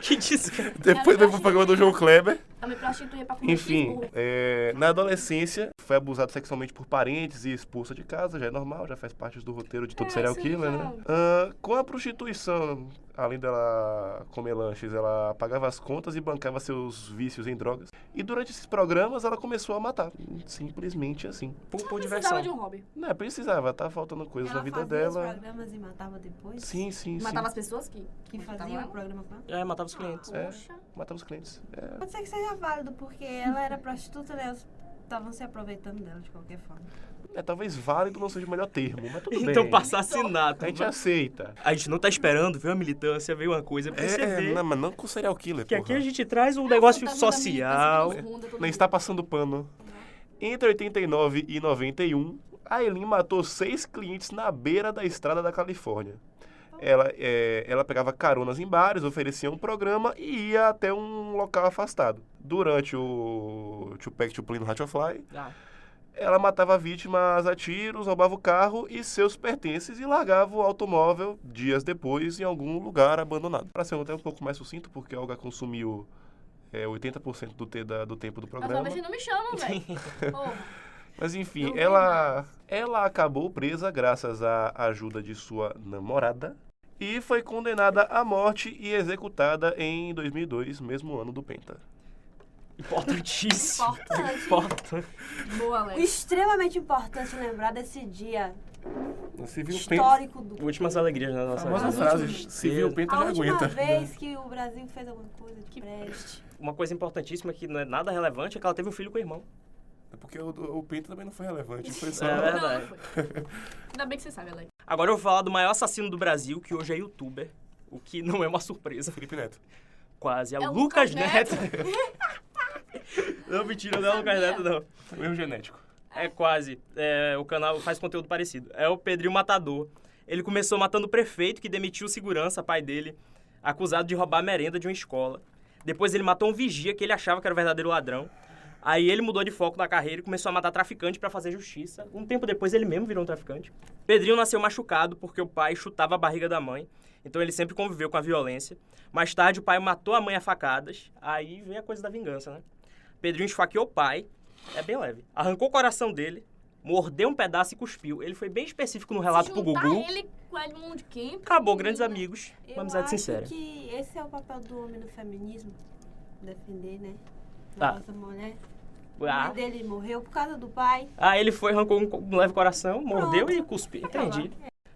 Que desgraça. Né? Depois veio pro programa do João Kleber. Eu me prostituía pra comer Enfim, cheeseburger. na adolescência, foi abusado sexualmente por parentes e expulsa de casa, já é normal, já faz parte do roteiro de todo serial sim, killer, já. né? Com a prostituição, além dela comer lanches, ela pagava as contas e bancava seus vícios em drogas. E durante esses programas, ela começou a matar. Simplesmente assim. Por Precisava diversão. de um hobby. Não, precisava, tá faltando coisas Ela na vida fazia os dela. programas e matava depois? Sim, sim, sim. Matava as pessoas que Que faziam o programa com ela? É, matava os clientes. É. Poxa. Matava os clientes. Pode ser que seja válido, porque ela era prostituta, né? Eles estavam se aproveitando dela de qualquer forma. Talvez válido não seja o melhor termo, mas tudo bem. Então, passa assassinato. A gente aceita. A gente não tá esperando, veio uma militância, veio uma coisa. Pra você ver Não, mas não com serial killer, que aqui porra. a gente traz um negócio Fantasma da social. militância pelos bunda, todo Não mundo. está passando pano. Entre 89 e 91, a Eileen matou 6 clientes na beira da estrada da Califórnia. Ela pegava caronas em bares, oferecia um programa e ia até um local afastado. Durante o Tupac Tuplin no Ratchetfly, Ah, ela matava vítimas a tiros, roubava o carro e seus pertences e largava o automóvel dias depois em algum lugar abandonado. Para ser até um pouco mais sucinto, porque a Olga consumiu 80% do tempo do Mas programa. talvez vocês não me chamam, velho. Porra. Mas enfim, Não vi ela acabou presa graças à ajuda de sua namorada e foi condenada à morte e executada em 2002, mesmo ano do Penta. importantíssimo. Importante. Importante. Boa, Alex. Extremamente importante lembrar desse dia Você viu histórico do Últimas alegrias da nossa famosa vida. frase, se viu o Penta A já última aguenta. vez que o Brasil fez alguma coisa que preste. Uma coisa importantíssima que não é nada relevante é que ela teve um filho com o irmão. Porque o Penta também não foi relevante, foi só... É verdade. Não, não foi. Ainda bem que você sabe, Alex. Agora eu vou falar do maior assassino do Brasil, que hoje é youtuber. O que não é uma surpresa. Felipe Neto. Quase. É o É o Lucas Lucas Neto. Não, mentira, não é o Lucas Neto, não. O erro genético. É quase. O canal faz conteúdo parecido. É o Pedrinho Matador. Ele começou matando o prefeito que demitiu o segurança, pai dele, acusado de roubar a merenda de uma escola. Depois ele matou um vigia que ele achava que era o verdadeiro ladrão. Aí ele mudou de foco na carreira e começou a matar traficante pra fazer justiça. Um tempo depois ele mesmo virou um traficante. Pedrinho nasceu machucado porque o pai chutava a barriga da mãe. Então ele sempre conviveu com a violência. Mais tarde o pai matou a mãe a facadas. Aí vem a coisa da vingança, né? Pedrinho esfaqueou o pai. É bem leve. Arrancou o coração dele. Mordeu um pedaço e cuspiu. Ele foi bem específico no relato pro Juntar Gugu. ele com Edmund Kemp. Acabou, grandes amigos. Uma Eu amizade acho sincera. que esse é o papel do homem no feminismo. Defender, né? Ah. Nossa mulher. Ah. A mãe dele morreu por causa do pai. Aí ele foi, arrancou um leve coração, mordeu Pronto. e cuspiu. Entendi.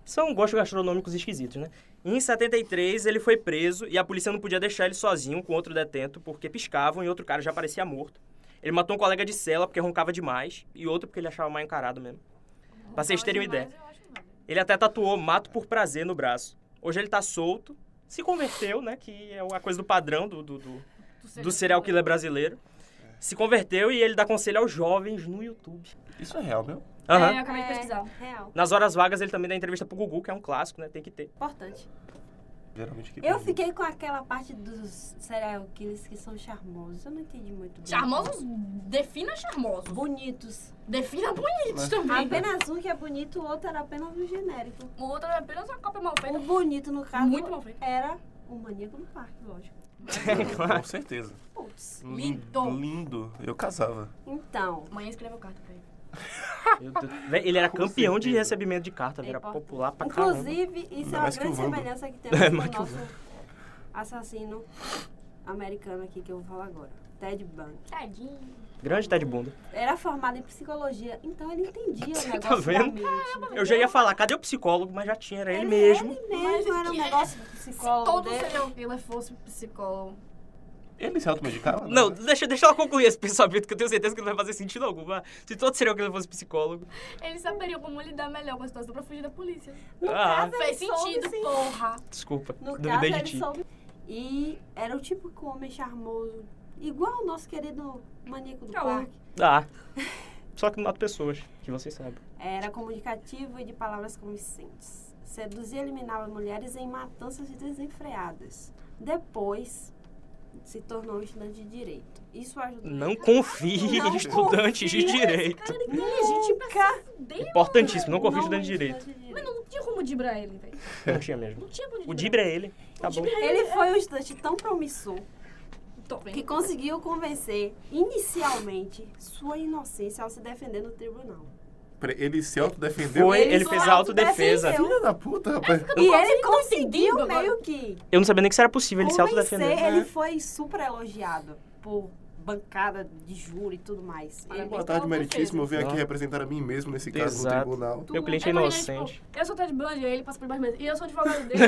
São gostos gastronômicos esquisitos, né? Em 73, ele foi preso e a polícia não podia deixar ele sozinho com outro detento porque piscavam e outro cara já parecia morto. Ele matou um colega de cela porque roncava demais e outro porque ele achava mal encarado mesmo. Pra vocês terem uma ideia. Ele até tatuou "Mato por prazer" no braço. Hoje ele tá solto, se converteu, né? Que é uma coisa do padrão do serial killer brasileiro. Se converteu e ele dá conselho aos jovens no YouTube. Isso é real, meu? Aham. Eu acabei de pesquisar. Real. Nas horas vagas ele também dá entrevista pro Gugu, que é um clássico, né? Tem que ter. Importante. Geralmente que Eu fiquei com aquela parte dos serial killers que são charmosos. Eu não entendi muito bem. Charmosos, defina charmosos. Bonitos. Defina bonitos também. Apenas um que é bonito, o outro era apenas um genérico. O outro é apenas uma cópia mal feita. O bonito, no caso, Muito mal feito. era o maníaco do parque, lógico. Com certeza. Putz. Lindo. Lindo. Eu casava. Então, Amanhã escreveu carta pra ele. Meu Deus. Véi, ele era Com campeão de certeza. recebimento de carta, É era importante. popular pra caramba. inclusive, isso Ainda é uma mais que grande o Wanda. semelhança que É, temos mais com que o o nosso assassino americano aqui, que eu vou falar agora. Ted Bundy. Tadinho. Grande Ted Bunda. Era formado em psicologia, então ele entendia o negócio Tá vendo? da mente. Eu já ia falar, cadê o psicólogo? Mas já tinha, era ele mesmo. Ele mesmo era um que- negócio do Se psicólogo todo dele. serial killer fosse psicólogo. Ele se automedicava? Não, deixa ela concluir esse pensamento, que eu tenho certeza que não vai fazer sentido algum. Mas se todo serial killer fosse psicólogo... Ele saberia como lidar melhor com a situação pra fugir da polícia. No Ah. caso, Fez ele soube, sentido, sim. porra. Desculpa, No caso, duvidei de ele ti. soube. E era o típico homem charmoso, igual o nosso querido maníaco do Caô. parque. Ah, só que não mata pessoas, que vocês sabem. Era comunicativo e de palavras convincentes. Seduzia e eliminava mulheres em matanças desenfreadas. Depois, se tornou um estudante de direito. Isso ajudou. Não confie em estudantes de direito. Cara, ele é inteligente pra fuder. Importantíssimo, não confie em estudante de direito. Mas não tinha como dibrar ele, velho. Não tinha mesmo. Não tinha como O Dibra é ele. Tá bom. Ele foi um estudante tão promissor Tô vendo. que conseguiu convencer, inicialmente, sua inocência ao se defender no tribunal. Ele se autodefendeu? Foi, ele só fez a autodefesa. autodefendeu. Filha da puta, rapaz. E ele não conseguiu entendido agora. meio que Eu não sabia nem que isso era possível, ele se convencer. autodefender. Ele foi super elogiado por bancada de júri e tudo mais. Parabéns. Boa tarde, meritíssimo. Eu venho aqui Não. representar a mim mesmo nesse caso Exato. no tribunal. Meu cliente é Imagina, inocente. tipo, eu sou o Ted Bundy, aí ele passa por baixo mesmo. E eu sou advogado dele.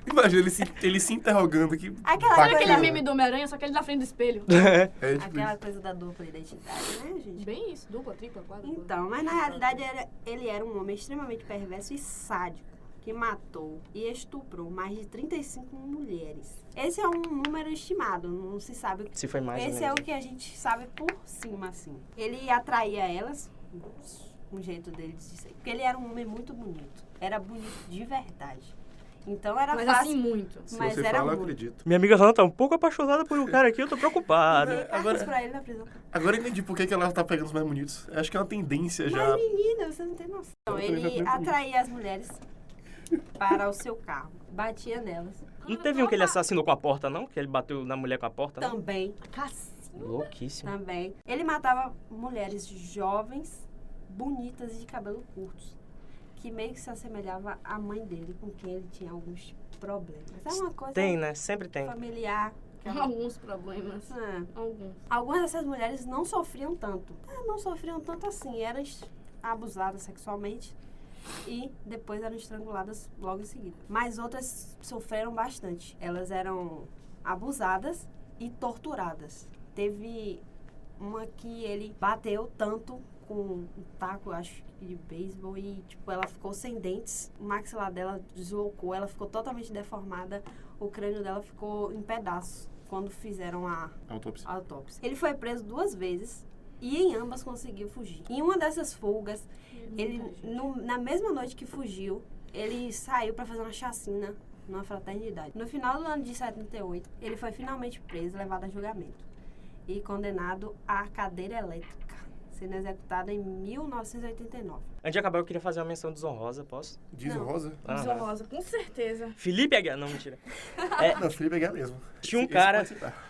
Imagina ele se interrogando aqui. Aquela Sabe coisa- aquele meme do Homem-Aranha, só que ele na frente do espelho? É tipo Aquela isso. coisa da dupla identidade, né, gente? Bem isso, dupla, tripla, quadra. Então, mas na realidade ele era um homem extremamente perverso e sádico, que matou e estuprou mais de 35 mulheres. Esse é um número estimado, não se sabe. Se foi mais ou Esse é o menos. que a gente sabe por cima, assim. Ele atraía elas, um jeito dele de ser. Porque ele era um homem muito bonito. Era bonito de verdade. Então era Mas fácil. assim, muito. Se mas você era fala, eu muito. acredito. Minha amiga Hannah tá um pouco apaixonada por um cara aqui, eu tô preocupado. Agora pra ele na prisão. Agora eu entendi por que ela tá pegando os mais bonitos. Acho que é uma tendência já. Mas menina, você não tem noção. Então, Eu também já ele tenho atraía as mulheres para o seu carro. Batia nelas. Não teve um que ele assassinou com a porta, não? Que ele bateu na mulher com a porta, não? Também. Louquíssimo. Também. Ele matava mulheres jovens, bonitas e de cabelo curtos, que meio que se assemelhava à mãe dele, com quem ele tinha alguns problemas. É uma coisa Tem, né? Sempre tem. familiar. Alguns problemas. É. Alguns. Algumas dessas mulheres não sofriam tanto. Não sofriam tanto assim. Eram abusadas sexualmente e depois eram estranguladas logo em seguida. Mas outras sofreram bastante. Elas eram abusadas e torturadas. Teve uma que ele bateu tanto com um taco, acho que de beisebol, e tipo, ela ficou sem dentes, o maxilar dela deslocou, ela ficou totalmente deformada, o crânio dela ficou em pedaços quando fizeram a Autópsia. autópsia. Ele foi preso 2 vezes e em ambas conseguiu fugir. Em uma dessas fugas, ele na mesma noite que fugiu, ele saiu para fazer uma chacina numa fraternidade. No final do ano de 78, ele foi finalmente preso, levado a julgamento e condenado à cadeira elétrica, sendo executado em 1989. Antes de acabar, eu queria fazer uma menção desonrosa, posso? Desonrosa? Desonrosa, com certeza. Felipe Aguiar, não, mentira. Não, Felipe é mesmo. Tinha um Esse cara- pode citar.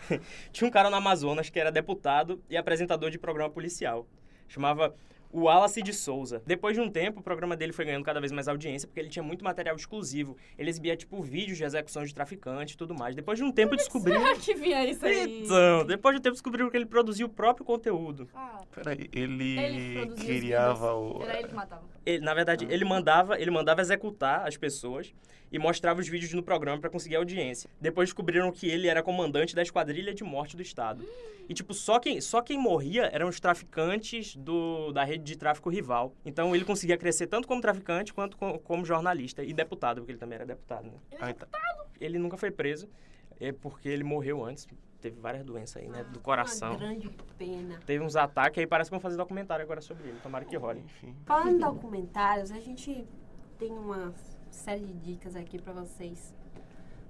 Tinha um cara no Amazonas que era deputado e apresentador de programa policial. Chamava o Wallace de Souza. Depois de um tempo, o programa dele foi ganhando cada vez mais audiência, porque ele tinha muito material exclusivo. Ele exibia, tipo, vídeos de execução de traficantes e tudo mais. Depois de um tempo, descobriu... Será que vinha isso aí? Então, depois de um tempo, descobriu que ele produzia o próprio conteúdo. Ah, Peraí, ele ele produzia os criava vídeos. o... Era ele que matava. Ele, na verdade, ele mandava executar as pessoas e mostrava os vídeos no programa pra conseguir audiência. Depois descobriram que ele era comandante da esquadrilha de morte do estado. E, tipo, só quem morria eram os traficantes da rede de tráfico rival. Então, ele conseguia crescer tanto como traficante quanto como jornalista e deputado, porque ele também era deputado, né? Ah, então. Ele nunca foi preso, porque ele morreu antes. Teve várias doenças aí, né? Do coração. Uma grande pena. Teve uns ataques aí, parece que vão fazer documentário agora sobre ele. Tomara que role. Enfim. Falando em documentários, a gente tem uma série de dicas aqui para vocês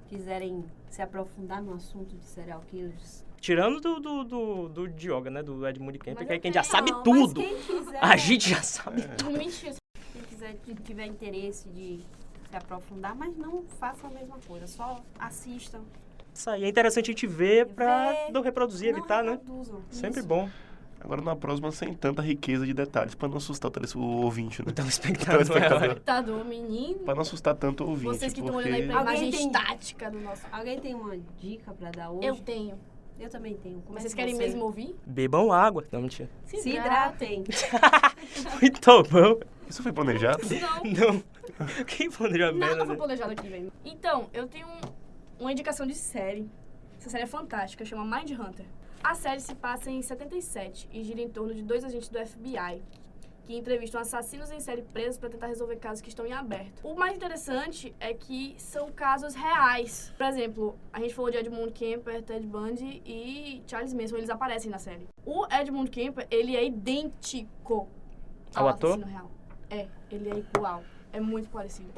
quiserem se aprofundar no assunto de serial killers. Tirando do Dioga, né? Do Edmund Kemper, Mas que é eu quem já tenho, sabe Não, tudo. Mas quem quiser, A gente já sabe. Não mentira. quem quiser, tiver interesse de se aprofundar, mas não façam a mesma coisa, só assistam. Isso aí é interessante a gente ver pra Ver, não reproduzir, não evitar, né? reproduzam. Sempre Isso. bom. Agora na próxima, sem tanta riqueza de detalhes, pra não assustar o ouvinte, né? O telespectador. Telespectador. Coitado, menino. Pra não assustar tanto o ouvinte, Vocês que estão porque... olhando aí pra Alguém imagem tem- estática do nosso... Alguém tem uma dica para dar hoje? Eu tenho. Eu também tenho. Mas vocês querem mesmo ouvir? Bebam água. Não, mentira. Se hidratem. Muito bom. Isso foi planejado? Não. Não. Quem poderia Nada menos? foi planejado aqui, velho. Então, eu tenho uma indicação de série. Essa série é fantástica, chama Mindhunter. A série se passa em 77 e gira em torno de 2 agentes do FBI que entrevistam assassinos em série presos para tentar resolver casos que estão em aberto. O mais interessante é que são casos reais. Por exemplo, a gente falou de Edmund Kemper, Ted Bundy e Charles Manson, eles aparecem na série. O Edmund Kemper, ele é idêntico ao ator? assassino real. Ele é igual. É muito parecido.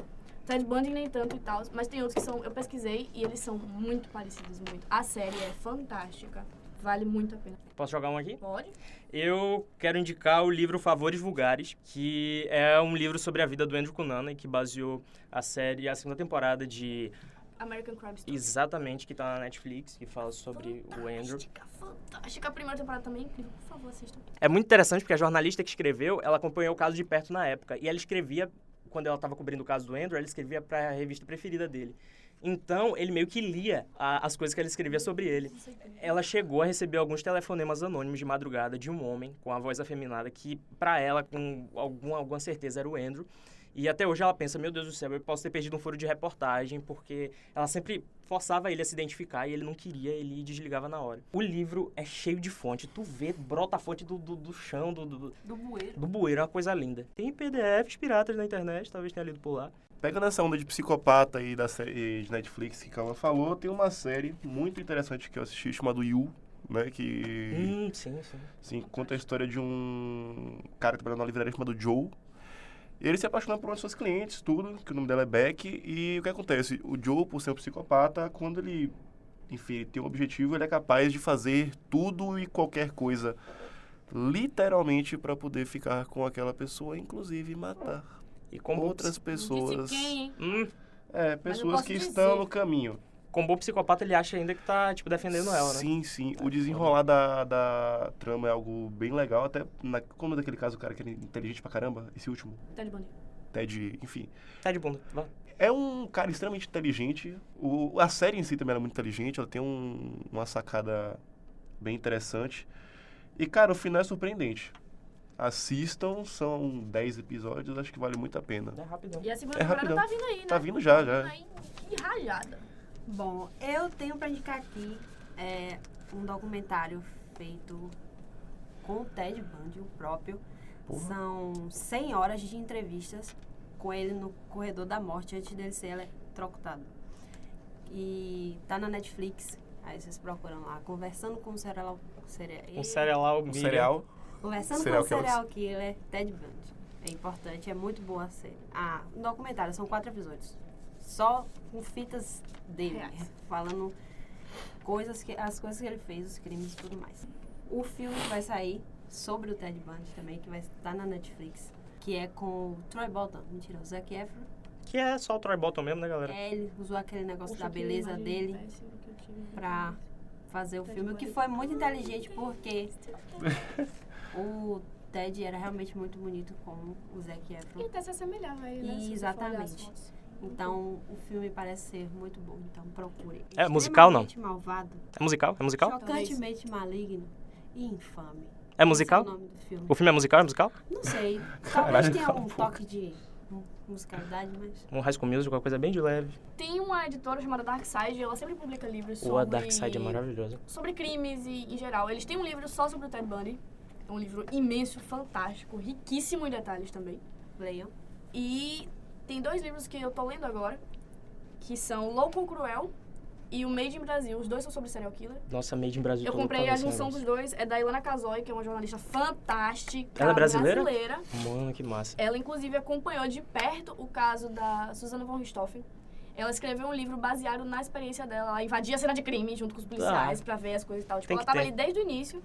Ted Bundy nem tanto e tal, mas tem outros que são... Eu pesquisei e eles são muito parecidos, muito. A série é fantástica. Vale muito a pena. Posso jogar um aqui? Pode? Eu quero indicar o livro Favores Vulgares, que é um livro sobre a vida do Andrew Cunanan, que baseou a série, a segunda temporada de... American Crime Story. Exatamente, que tá na Netflix, que fala sobre o Andrew. Fantástica. A primeira temporada também é incrível. Por favor, assistam. É muito interessante porque a jornalista que escreveu, ela acompanhou o caso de perto na época. E ela escrevia, quando ela estava cobrindo o caso do Andrew, ela escrevia para a revista preferida dele. Então, ele meio que lia as coisas que ela escrevia sobre ele. Ela chegou a receber alguns telefonemas anônimos de madrugada de um homem com a voz afeminada que, para ela, com alguma certeza, era o Andrew. E até hoje ela pensa, meu Deus do céu, eu posso ter perdido um furo de reportagem, porque ela sempre forçava ele a se identificar e ele não queria, ele desligava na hora. O livro é cheio de fonte, tu vê, brota a fonte do chão, do bueiro. Do bueiro, é uma coisa linda. Tem PDFs piratas na internet, talvez tenha lido por lá. Pegando essa onda de psicopata aí da série de Netflix que ela falou, tem uma série muito interessante que eu assisti, chamada You, né, que... Sim. Sim, conta a história de um cara que trabalha numa livraria chamado Joe. Ele se apaixona por uma de suas clientes, tudo, que o nome dela é Beck, e o que acontece? O Joe, por ser um psicopata, quando ele, enfim, tem um objetivo, ele é capaz de fazer tudo e qualquer coisa, literalmente, para poder ficar com aquela pessoa, inclusive matar E com outras pessoas. Disse quem, hein? Pessoas posso que dizer. estão no caminho. Com bom psicopata, ele acha ainda que tá, tipo, defendendo ela, né? Sim. O desenrolar da trama é algo bem legal. Até como daquele caso, o cara que era inteligente pra caramba, esse último. Ted Bundy. Ted, enfim. Tá de bunda, vai. É um cara extremamente inteligente. A série em si também era muito inteligente. Ela tem uma sacada bem interessante. E, cara, o final é surpreendente. Assistam, são 10 episódios, acho que vale muito a pena. É rapidão. E a segunda É temporada rapidão. tá vindo aí, né? Tá vindo já. Aí, que rajada. Bom, eu tenho pra indicar aqui um documentário feito com o Ted Bundy, o próprio. Porra. São 100 horas de entrevistas com ele no corredor da morte antes dele ser eletrocutado. E tá na Netflix, aí vocês procuram lá, conversando com o serial Um cereal, Um cereal. Conversando Serial com o serial killer Ted Bundy. É importante, é muito boa a série. Um documentário, são 4 episódios. Só com fitas dele, Reais. falando as coisas que ele fez, os crimes e tudo mais. O filme vai sair sobre o Ted Bundy também, que vai estar na Netflix, que é com o Troy Bolton, mentira, o Zac Efron. Que é só o Troy Bolton mesmo, né, galera? Ele usou aquele negócio Puxa, da que beleza imagem dele péssima que eu tive. pra fazer o Ted filme, o Bundy. que foi muito inteligente porque o Ted era realmente muito bonito com o Zac E Efron. até se assemelhava a ele, né? Se você for olhar as Exatamente. fotos. Então, o filme parece ser muito bom, então procure. É musical, não? Extremamente malvado, É musical? É musical? chocantemente maligno e infame. É musical? Esse é o nome do filme. O filme é musical? É musical? Não sei, talvez Caralho, tenha cala a um boca. toque de musicalidade, mas... Um High School Musical, uma coisa bem de leve. Tem uma editora chamada Darkside, ela sempre publica livros sobre... Ou a Dark Side é maravilhosa. Sobre crimes e, em geral. Eles têm um livro só sobre o Ted Bundy. É um livro imenso, fantástico, riquíssimo em detalhes também. Leiam. E tem 2 livros que eu tô lendo agora, que são Louco ou Cruel e o Made in Brasil. Os 2 são sobre serial killer. Nossa, Made in Brasil. Eu tô louco comprei pra a ver esse junção dos negócio. 2. É da Ilana Casoy, que é uma jornalista fantástica. Ela é brasileira? brasileira. Mano, que massa. Ela, inclusive, acompanhou de perto o caso da Susana von Richthofen. Ela escreveu um livro baseado na experiência dela. Ela invadia a cena de crime junto com os policiais pra ver as coisas e tal. Tipo, Tem ela que tava ter. ali desde o início.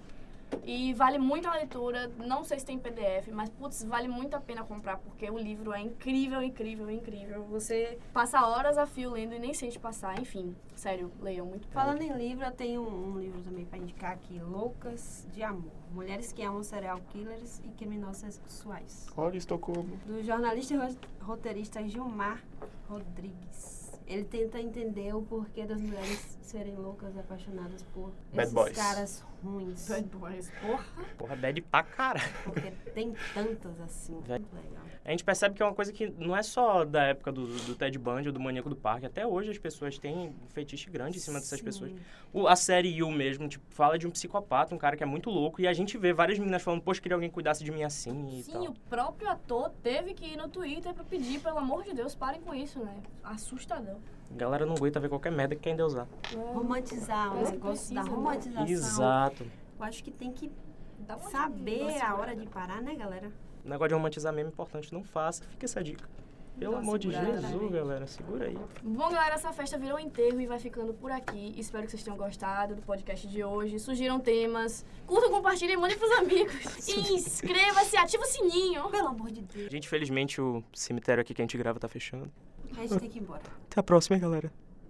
E vale muito a leitura. Não sei se tem PDF, mas, putz, vale muito a pena comprar, porque o livro é incrível, incrível, incrível. Você passa horas a fio lendo e nem sente passar. Enfim, sério, leiam muito. Falando em livro, eu tenho um livro também pra indicar aqui, Loucas de Amor. Mulheres que amam serial killers e criminosos sexuais. Olha, Estocolmo. Do jornalista e roteirista Gilmar Rodrigues. Ele tenta entender o porquê das mulheres serem loucas, apaixonadas por Bad esses boys. caras ruins. Bad boys, porra. Porra, bad pra cara. Porque tem tantas assim. Muito legal. A gente percebe que é uma coisa que não é só da época do Ted Bundy ou do Maníaco do Parque. Até hoje as pessoas têm um fetiche grande em cima dessas Sim. pessoas. A série You mesmo, tipo, fala de um psicopata, um cara que é muito louco. E a gente vê várias meninas falando, poxa, queria alguém que cuidasse de mim assim e Sim, tal. o próprio ator teve que ir no Twitter pra pedir, pelo amor de Deus, parem com isso, né? Assustador. A galera não aguenta ver qualquer merda que quer endeusar. Romantizar, o Parece que negócio da precisa, né? romantização. Exato. Eu acho que tem que Dá uma saber a segurada. hora de parar, né, galera? O negócio de romantizar mesmo é importante, não faça. Fica essa dica. Pelo Dá uma amor de segurada, Jesus, né? galera, segura aí. Bom, galera, essa festa virou um enterro e vai ficando por aqui. Espero que vocês tenham gostado do podcast de hoje. Surgiram temas. Curtam, compartilhem, mandem pros amigos. E inscreva-se, ativa o sininho. Pelo amor de Deus. Gente, infelizmente o cemitério aqui que a gente grava tá fechando. A gente tem que ir embora. Até a próxima, hein, galera.